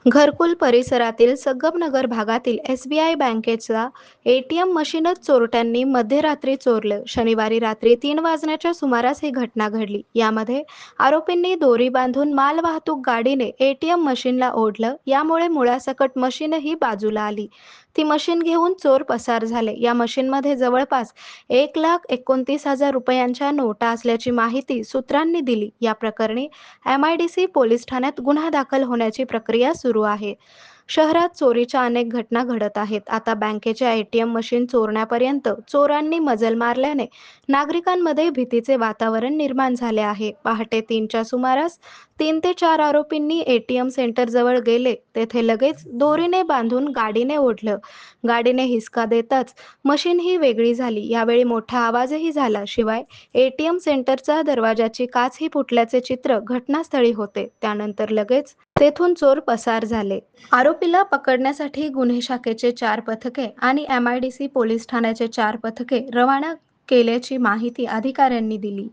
घरकुल परिसरातील संगमनगर भागातील एसबीआय बँकेचा एटीएम मशीनच चोरट्यांनी मध्यरात्री चोरलं. शनिवारी रात्री 3 वाजण्याच्या सुमारास ही घटना घडली. यामध्ये आरोपींनी दोरी बांधून मालवाहतूक गाडीने एटीएम मशीनला ओढलं. यामुळे मुळासकट मशीनही बाजूला आली. ती मशीन घेऊन चोर पसार झाले. या मशीनमध्ये जवळपास 1,29,000 रुपयांच्या नोटा असल्याची माहिती सूत्रांनी दिली. या प्रकरणी एमआयडीसी पोलीस ठाण्यात गुन्हा दाखल होण्याची प्रक्रिया सुरू आहे. शहरात चोरीच्या अनेक घटना घडत आहेत. आता बँकेच्या एटीएम मशीन चोरण्यापर्यंत चोरांनी मजल मारल्याने नागरिकांमध्ये भीतीचे वातावरण निर्माण झाले आहे. पहाटे 3च्या सुमारास 3 ते 4 आरोपींनी एटीएम सेंटरजवळ गेले. तेथे लगेच दोरीने बांधून गाडीने ओढलं. गाडीने हिसका देताच मशीन ही वेगळी झाली. यावेळी मोठा आवाजही झाला. शिवाय एटीएम सेंटरचा दरवाजाची काचही फुटल्याचे चित्र घटनास्थळी होते. त्यानंतर लगेच तेथून चोर पसार झाले. आरोपीला पकडण्यासाठी गुन्हे शाखेचे 4 पथके आणि एमआयडीसी पोलीस ठाण्याचे 4 पथके रवाना केल्याची माहिती अधिकाऱ्यांनी दिली.